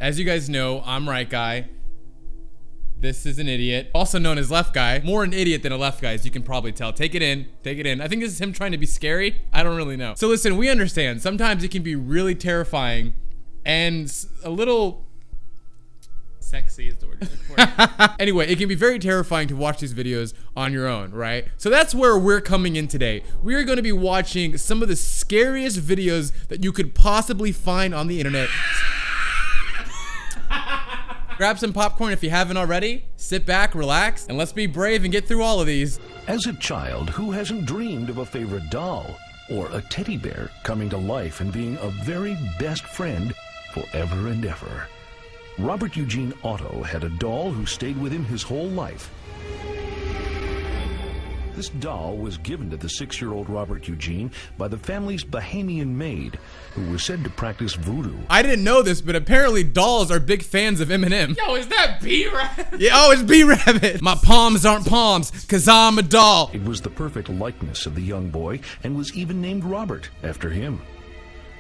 As you guys know, I'm right guy. This is an idiot, also known as left guy. More an idiot than a left guy, as you can probably tell. Take it in, take it in. I think this is him trying to be scary. I don't really know. So listen, we understand. Sometimes it can be really terrifying and a little... Sexy is the word you're looking for. Anyway, it can be very terrifying to watch these videos on your own, right? So that's where we're coming in today. We are going to be watching some of the scariest videos that you could possibly find on the internet. Grab some popcorn if you haven't already. Sit back, relax, and let's be brave and get through all of these. As a child, who hasn't dreamed of a favorite doll or a teddy bear coming to life and being a very best friend forever and ever? Robert Eugene Otto had a doll who stayed with him his whole life. This doll was given to the 6-year-old Robert Eugene by the family's Bahamian maid, who was said to practice voodoo. I didn't know this, but apparently dolls are big fans of Eminem. Yo, is that B-Rabbit? Yeah, oh, it's B-Rabbit. My palms aren't palms, cause I'm a doll. It was the perfect likeness of the young boy and was even named Robert after him.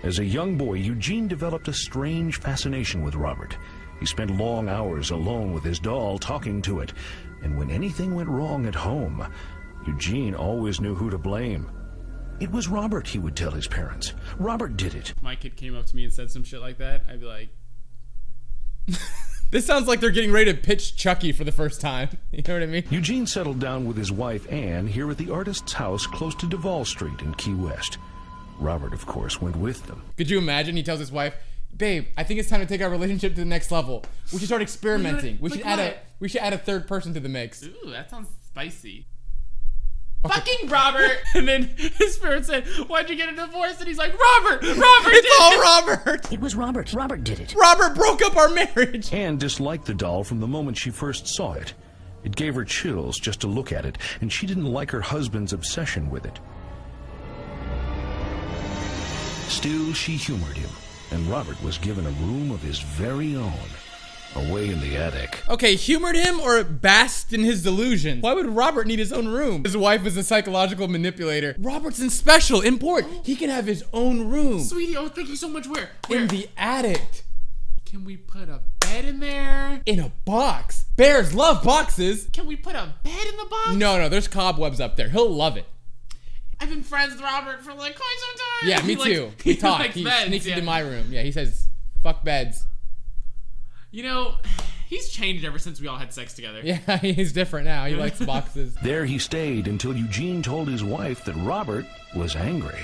As a young boy, Eugene developed a strange fascination with Robert. He spent long hours alone with his doll, talking to it. And when anything went wrong at home, Eugene always knew who to blame. It was Robert, he would tell his parents. Robert did it. My kid came up to me and said some shit like that, I'd be like... This sounds like they're getting ready to pitch Chucky for the first time. You know what I mean? Eugene settled down with his wife, Anne, here at the artist's house close to Duval Street in Key West. Robert, of course, went with them. Could you imagine? He tells his wife, babe, I think it's time to take our relationship to the next level. We should start experimenting. We should add a third person to the mix. Ooh, that sounds spicy. Fucking Robert! And then his parents said, why'd you get a divorce? And he's like, Robert! It's all Robert! It was Robert. Robert did it. Robert broke up our marriage! Anne disliked the doll from the moment she first saw it. It gave her chills just to look at it, and she didn't like her husband's obsession with it. Still, she humored him, and Robert was given a room of his very own, away in the attic. Okay, humored him or basked in his delusion? Why would Robert need his own room? His wife is a psychological manipulator. Robert's in special, important. He can have his own room. Sweetie, oh, thank you so much. Where? In the attic. Can we put a bed in there? In a box. Bears love boxes. Can we put a bed in the box? No, there's cobwebs up there. He'll love it. I've been friends with Robert for like quite some time. Yeah, me too. We talk. He sneaks into my room. Yeah, he says, fuck beds. You know, he's changed ever since we all had sex together. Yeah, he's different now. He likes boxes. There he stayed until Eugene told his wife that Robert was angry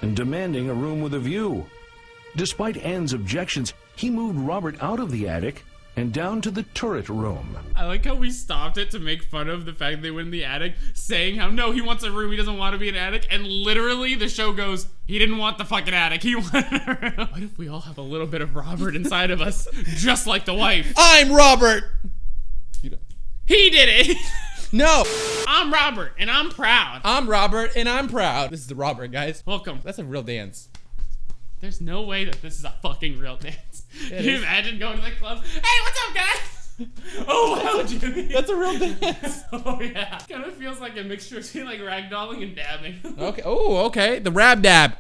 and demanding a room with a view. Despite Anne's objections, he moved Robert out of the attic and down to the turret room. I like how we stopped it to make fun of the fact they went in the attic, saying how, no, he wants a room, he doesn't want to be in an attic, and literally the show goes, he didn't want the fucking attic, he wanted a room. What if we all have a little bit of Robert inside of us, just like the wife? I'm Robert! He did it! No! I'm Robert, and I'm proud. I'm Robert, and I'm proud. This is the Robert, guys. Welcome. That's a real dance. There's no way that this is a fucking real dance. Can you imagine going to the club? Hey, what's up, guys? Oh, wow, Jimmy. That's a real dance. Oh, yeah. Kind of feels like a mixture between like ragdolling and dabbing. Okay. Oh, okay. The rab dab.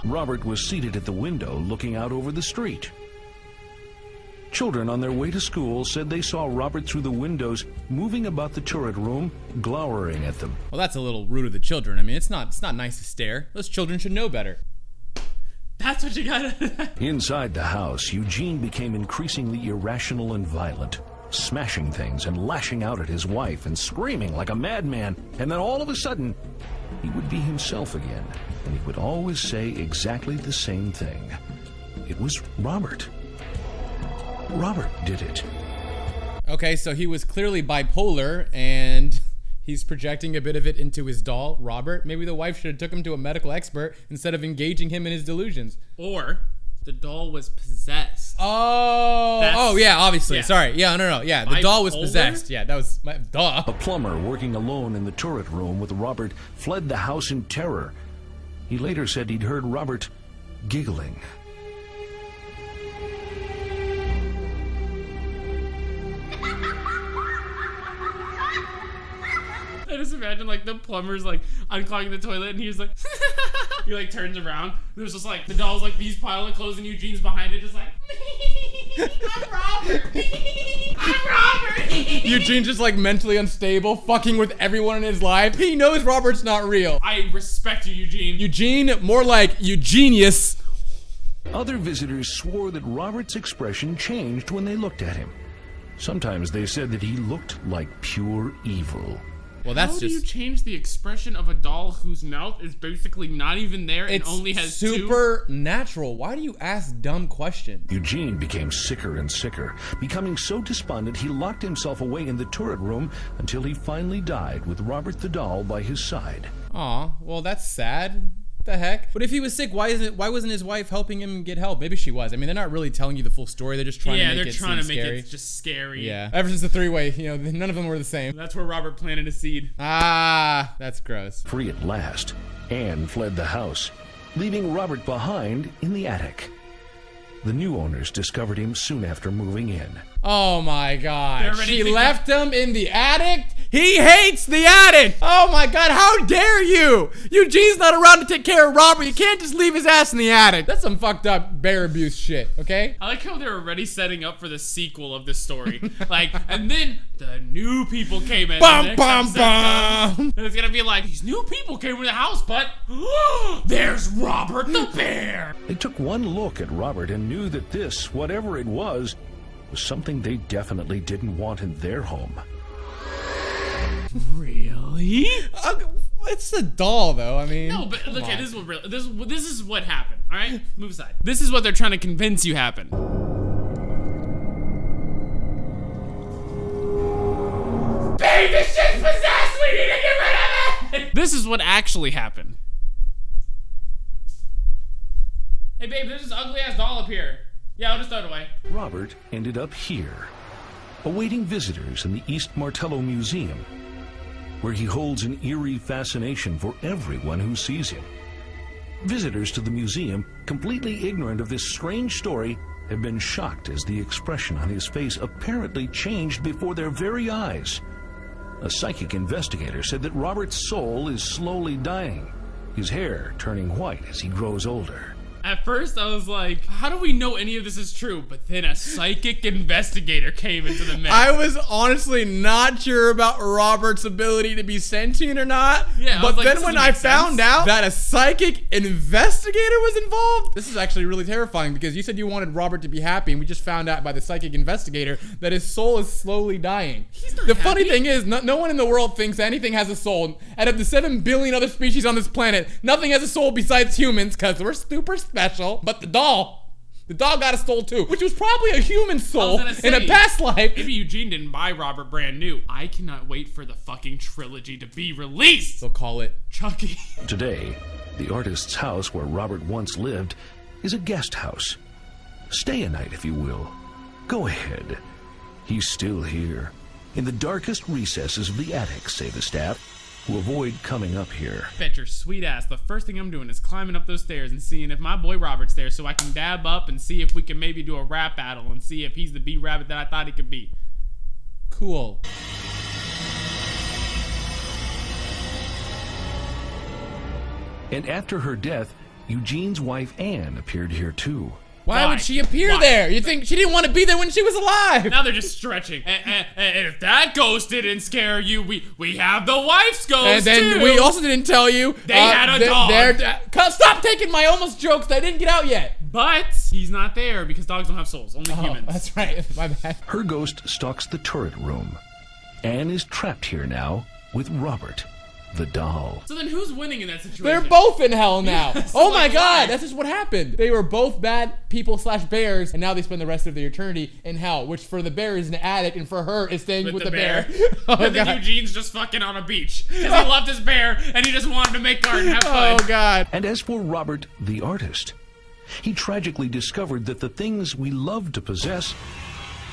Robert was seated at the window looking out over the street. Children on their way to school said they saw Robert through the windows moving about the turret room, glowering at them. Well, that's a little rude of the children. I mean, it's not nice to stare. Those children should know better. That's what you got. Inside the house, Eugene became increasingly irrational and violent, smashing things and lashing out at his wife and screaming like a madman. And then all of a sudden, he would be himself again, and he would always say exactly the same thing. It was Robert. Robert did it. Okay, so he was clearly bipolar, and he's projecting a bit of it into his doll, Robert. Maybe the wife should have took him to a medical expert instead of engaging him in his delusions. Or the doll was possessed. Oh, yeah, obviously. Yeah. Sorry. Yeah, no. Yeah, the doll was possessed. Yeah, that was my duh. A plumber working alone in the turret room with Robert fled the house in terror. He later said he'd heard Robert giggling. I just imagine like the plumber's like unclogging the toilet and he's like he like turns around. There's just like the doll's like these pile of clothes and Eugene's behind it just like Eugene's just like mentally unstable, fucking with everyone in his life. He knows Robert's not real. I respect you, Eugene. Eugene, more like Eugenius. Other visitors swore that Robert's expression changed when they looked at him. Sometimes they said that he looked like pure evil. Well, that's How do you just change the expression of a doll whose mouth is basically not even there and only has two? supernatural. Why do you ask dumb questions? Eugene became sicker and sicker, becoming so despondent he locked himself away in the turret room until he finally died with Robert the doll by his side. Aw, well, that's sad. The heck? But if he was sick, why wasn't his wife helping him get help? Maybe she was. I mean, they're not really telling you the full story. They're just trying to make it seem scary. Yeah, they're trying to make it just scary. Yeah. Ever since the three-way, you know, none of them were the same. That's where Robert planted a seed. Ah, that's gross. Free at last, Anne fled the house, leaving Robert behind in the attic. The new owners discovered him soon after moving in. Oh my God. They're already She thinking- left him in the attic? He hates the attic! Oh my God, how dare you! Eugene's not around to take care of Robert. You can't just leave his ass in the attic. That's some fucked up bear abuse shit, okay? I like how they're already setting up for the sequel of this story. Like, and then the new people came in. Bum, The next bum, episode bum. comes, and it's gonna be like, these new people came to the house, but there's Robert the bear! They took one look at Robert and knew that this, whatever it was something they definitely didn't want in their home. Really? It's a doll, though. I mean, No, but come look, on. this is what happened. All right, move aside. This is what they're trying to convince you happened. Babe, this shit's possessed. We need to get rid of it. This is what actually happened. Hey, babe, there's this ugly ass doll up here. Yeah, I'll just throw it away. Robert ended up here, awaiting visitors in the East Martello Museum, where he holds an eerie fascination for everyone who sees him. Visitors to the museum, completely ignorant of this strange story, have been shocked as the expression on his face apparently changed before their very eyes. A psychic investigator said that Robert's soul is slowly dying, his hair turning white as he grows older. At first, I was like, how do we know any of this is true? But then a psychic investigator came into the mix. I was honestly not sure about Robert's ability to be sentient or not. Yeah, I but was like, then this when doesn't I make found sense. out that a psychic investigator was involved, this is actually really terrifying because you said you wanted Robert to be happy, and we just found out by the psychic investigator that his soul is slowly dying. He's not The funny happy. thing is, no one in the world thinks anything has a soul. Out of the 7 billion other species on this planet, nothing has a soul besides humans because we're super special. But the doll got a soul too, which was probably a human soul in a past life. Maybe Eugene didn't buy Robert brand new. I cannot wait for the fucking trilogy to be released. They'll call it Chucky. Today, the artist's house where Robert once lived is a guest house. Stay a night if you will. Go ahead. He's still here, in the darkest recesses of the attic, say the staff, who avoid coming up here. Bet your sweet ass the first thing I'm doing is climbing up those stairs and seeing if my boy Robert's there so I can dab up and see if we can maybe do a rap battle and see if he's the B-rabbit that I thought he could be. cool. And after her death, Eugene's wife Anne appeared here too. Why Why? would she appear Why? there? You think she didn't want to be there when she was alive? Now they're just stretching. And if that ghost didn't scare you, we have the wife's ghost And then too. we also didn't tell you They had a dog. Stop taking my almost jokes that didn't get out yet. But he's not there because dogs don't have souls, only humans. That's right. My bad. Her ghost stalks the turret room. Anne is trapped here now with Robert, the doll. So then who's winning in that situation? They're both in hell now. Yes, Oh my like god, why? that's just what happened. They were both bad people / bears, and now they spend the rest of their eternity in hell, which for the bear is an attic, and for her is staying with the bear. Oh And then god. Eugene's just fucking on a beach because he loved his bear and he just wanted to make art and have fun. Oh god. And as for Robert, the artist, he tragically discovered that the things we love to possess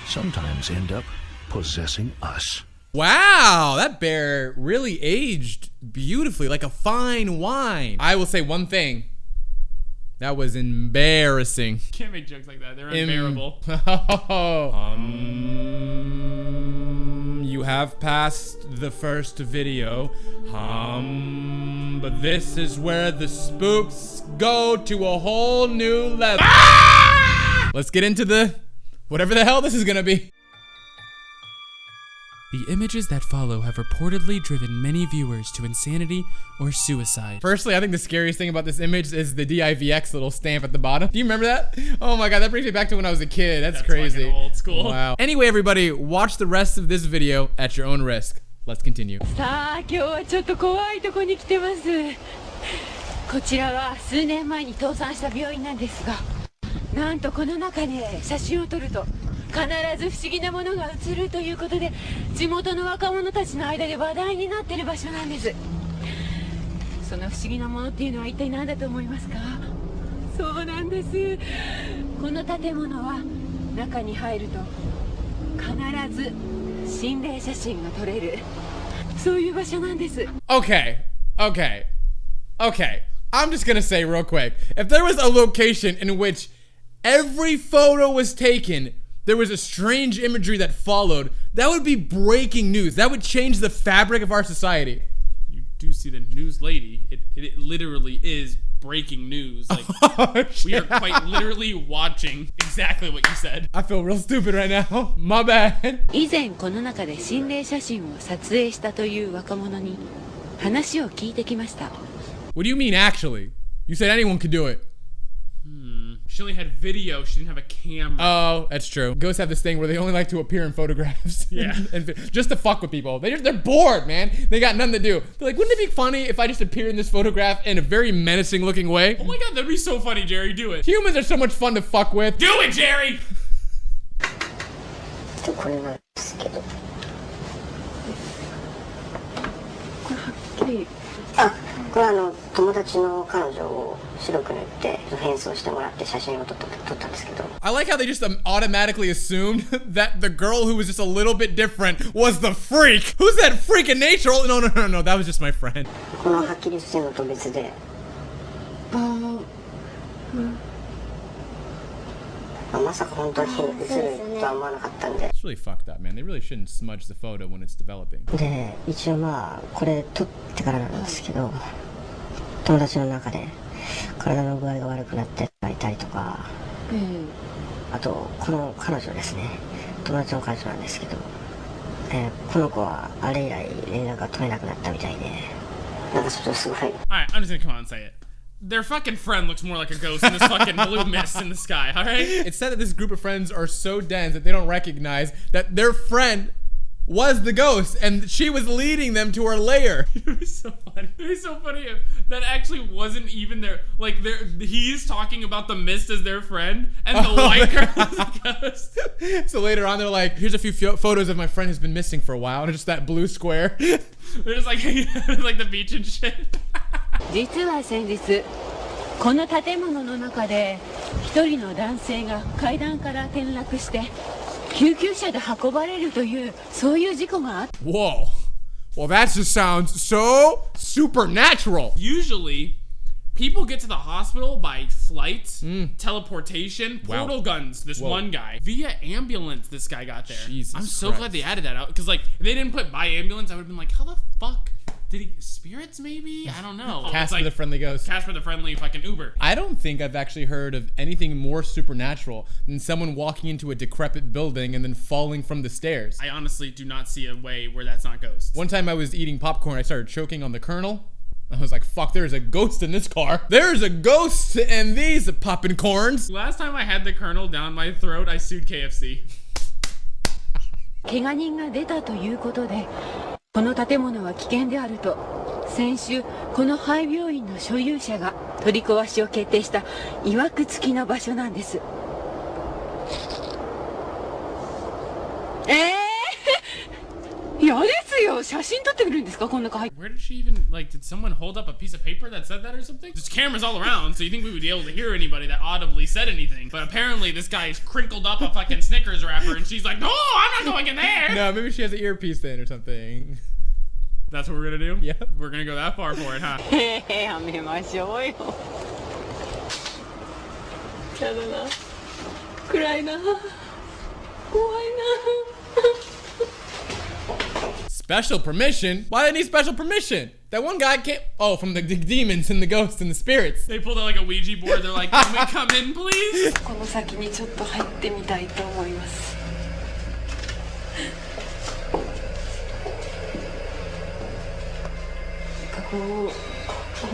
sometimes end up possessing us. Wow, that bear really aged beautifully, like a fine wine. I will say one thing. That was embarrassing. Can't make jokes like that. They're unbearable. You have passed the first video. But this is where the spooks go to a whole new level. Let's get into the Whatever the hell this is gonna be. The images that follow have reportedly driven many viewers to insanity or suicide. Firstly, I think the scariest thing about this image is the DIVX little stamp at the bottom. Do you remember that? Oh my god, that brings me back to when I was a kid. That's crazy. Fucking old school. Wow. Anyway, everybody, watch the rest of this video at your own risk. Let's continue. さあ今日はちょっと怖いとこに来てます。こちらは数年前に倒産した病院なんですが、なんとこの中で写真を撮ると必ず不思議なものが映るということで、地元の若者たちの間で話題になっている場所なんです。その不思議なものっていうのは一体何だと思いますか？そうなんです。この建物は中に入ると必ず心霊写真が撮れる、そういう場所なんです。 Okay. I'm just gonna say real quick, if there was a location in which every photo was taken, there was a strange imagery that followed, that would be breaking news. That would change the fabric of our society. You do see the news lady. It literally is breaking news. Like, we are quite literally watching exactly what you said. I feel real stupid right now. My bad. 以前この中で心霊写真を撮影したという若者に話を聞いてきました。 What do you mean, actually? You said anyone could do it. She only had video. She didn't have a camera. Oh, that's true. Ghosts have this thing where they only like to appear in photographs. Yeah. and just to fuck with people. They're bored, man. They got nothing to do. They're like, wouldn't it be funny if I just appeared in this photograph in a very menacing looking way? Oh my god, that'd be so funny, Jerry. Do it. Humans are so much fun to fuck with. Do it, Jerry! これなんですけど。これはっきり。あ、これは友達の彼女を白く塗って変装してもらって写真を撮ったんですけど。 I like how they just automatically assumed that the girl who was just a little bit different was the freak. Who's that freak in nature? Oh, no, that was just my friend. このはっきりしてるのと別で。まさか本当に映るとは思わなかったんで。 It's really fucked up, man. They really shouldn't smudge the photo when it's developing. で、一応これ撮ってからなんですけど、友達の中で体の具合が悪くなっていたりとか、あとこの彼女ですね、友達の彼女なんですけど、この子はあれ以来連絡が取れなくなったみたいで、なんかちょっとすごい。 Alright, I'm just gonna come out and say it. Their fucking friend looks more like a ghost than this fucking blue mist in the sky, alright? It's said that this group of friends are so dense that they don't recognize that their friend was the ghost and she was leading them to her lair. It would be so funny. It would be so funny if that actually wasn't even their, like, he's talking about the mist as their friend and the white girl is a ghost. So later on they're like, here's a few photos of my friend who's been missing for a while, and just that blue square. They're just like hanging out at like the beach and shit. 実は先日この建物の中で一人の男性が階段から転落して救急車で運ばれるというそういう事故があった。 Whoa. Well, that just sounds so supernatural. Usually, people get to the hospital by flights, teleportation, Wow. portal guns. This Whoa. one guy via ambulance. This guy got there. Jesus I'm so Christ. glad they added that out because like if they didn't put by ambulance, I would have been like, how the fuck did he spirits? Maybe I don't know. Casper It's like the Friendly Ghost. Casper the Friendly fucking Uber. I don't think I've actually heard of anything more supernatural than someone walking into a decrepit building and then falling from the stairs. I honestly do not see a way where that's not ghosts. One time I was eating popcorn, I started choking on the kernel. I was like, fuck, there's a ghost in this car. There's a ghost in these poppin' corns. Last time I had the kernel down my throat, I sued KFC. 怪我人が出たということでこの建物は危険であると先週この廃病院の所有者が取り壊しを決定した曰く付きの場所なんです。嫌ですよ。写真撮ってくるんですかこんな入って。 Where did she even, like, did someone hold up a piece of paper that said that or something? There's cameras all around, so you think we would be able to hear anybody that audibly said anything. But apparently this guy's crinkled up a fucking Snickers wrapper and she's like, no, I'm not going in there! No, maybe she has an earpiece in or something. That's what we're gonna do? Yep. We're gonna go that far for it, huh? やめましょうよ。やだな。暗いな。怖いな。Special permission? Why do they need special permission? That one guy came, oh, from the demons and the ghosts and the spirits. They pulled out like a Ouija board. They're like, can we come in, please? この先にちょっと入ってみたいと思います。なんかこう、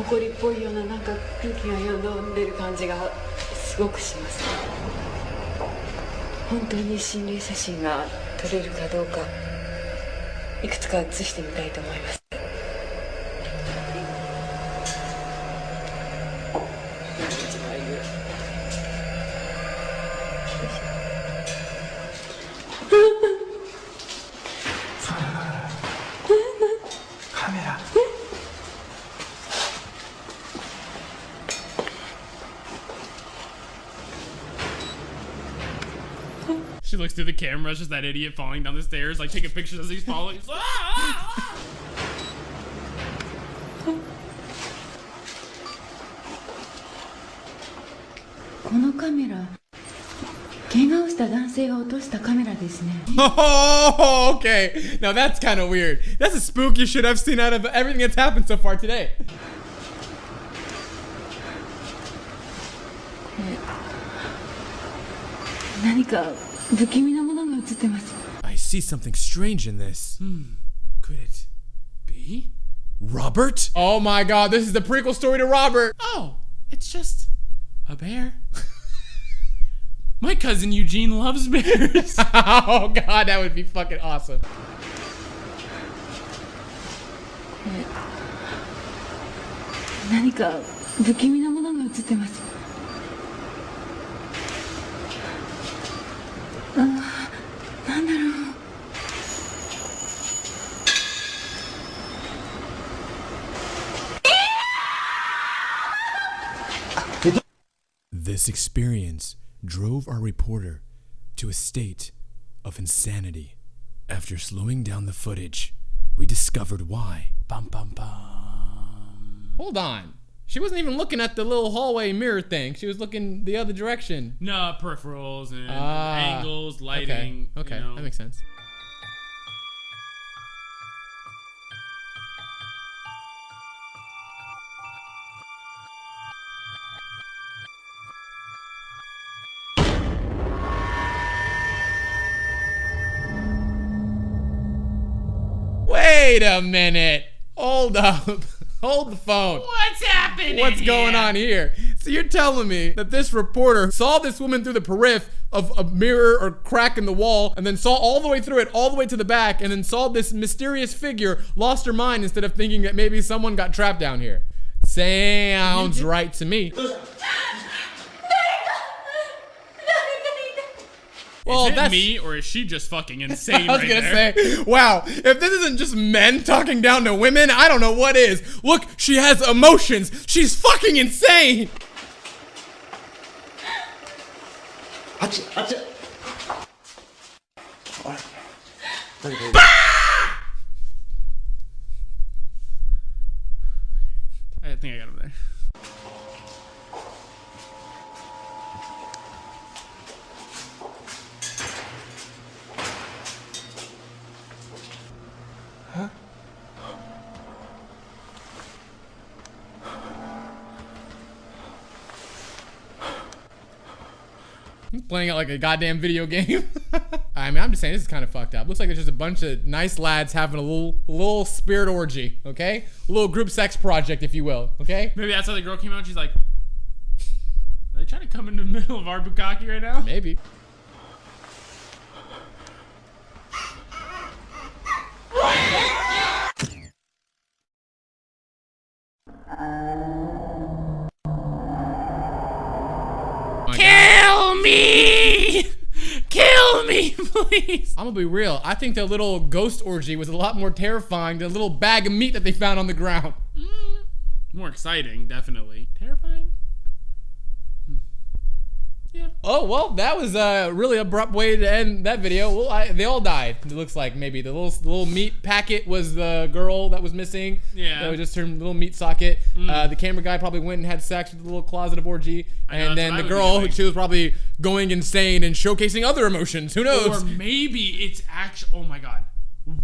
埃っぽいようななんか空気がよどんでる感じがすごくします。本当に心霊写真が撮れるかどうか、いくつか写してみたいと思います。She looks through the camera, it's just that idiot falling down the stairs, like taking pictures as he's falling. He's like, ah! このカメラ、怪我をした男性が落としたカメラですね。Oh, okay. Now that's kind of weird. That's the spookiest shit I've seen out of everything that's happened so far today. I see something strange in this. Could it be? Robert? Oh my god, this is the prequel story to Robert. Oh, it's just a bear. My cousin Eugene loves bears. Oh god, that would be fucking awesome. This experience drove our reporter to a state of insanity. After slowing down the footage, we discovered why. Bum bum bum. Hold on. She wasn't even looking at the little hallway mirror thing. She was looking the other direction. No, peripherals and angles, lighting. Okay, you know. that makes sense. Wait a minute. Hold up. Hold the phone. What's happening? What's going on here? So you're telling me that this reporter saw this woman through the periph of a mirror or crack in the wall, and then saw all the way through it, all the way to the back, and then saw this mysterious figure, lost her mind instead of thinking that maybe someone got trapped down here. Sounds right to me. Well, is it me, or is she just fucking insane I was gonna say, wow, if this isn't just men talking down to women, I don't know what is. Look, she has emotions. She's fucking insane. I think I got him there. Playing it like a goddamn video game. I mean, I'm just saying, this is kind of fucked up. Looks like it's just a bunch of nice lads having a little spirit orgy, okay? A little group sex project, if you will, okay? Maybe that's how the girl came out. She's like, are they trying to come in the middle of our bukkake right now? Maybe. Kill me! Kill me, please! I'm gonna be real. I think the little ghost orgy was a lot more terrifying than the little bag of meat that they found on the ground. More exciting, definitely. Terrifying? Yeah. Oh, well, that was a really abrupt way to end that video. Well, they all died. It looks like maybe the little meat packet was the girl that was missing. Yeah. That was just her little meat socket. The camera guy probably went and had sex with the little closet of orgy. And then the girl, she was probably going insane and showcasing other emotions. Who knows? Or maybe it's actually, oh my god.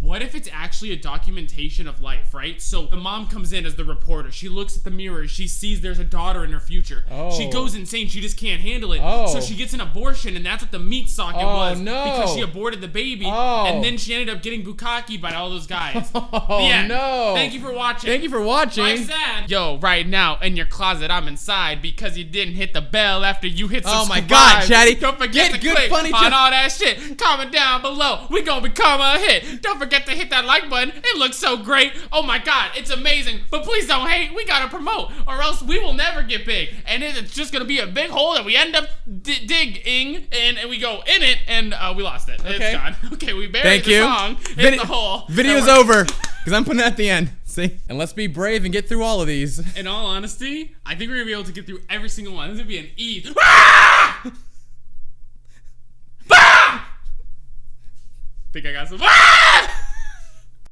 what if it's actually a documentation of life, right? So the mom comes in as the reporter. She looks at the mirror. She sees there's a daughter in her future. Oh. She goes insane. She just can't handle it. Oh. So she gets an abortion, and that's what the meat socket was. No. Because she aborted the baby. Oh. And then she ended up getting bukkake by all those guys. Oh, no. Thank you for watching. Thank you for watching. Life's sad. Yo, right now, in your closet, I'm inside because you didn't hit the bell after you hit subscribe. Oh my God, Chatty. Don't forget to Get good click funny on jokes. all that shit. Comment down below. We gonna become a hit. Don't forget to hit that like button. It looks so great. Oh my God, it's amazing. But please don't hate. We gotta promote, or else we will never get big. And it's just gonna be a big hole that we end up digging, and we go in it, and we lost it. Okay. It's gone. Okay, we buried Thank the you. song in the hole. Video's over. Because I'm putting it at the end. See? And let's be brave and get through all of these. In all honesty, I think we're gonna be able to get through every single one. This is gonna be an ease. Ah! Ah! Think I got some. Ah!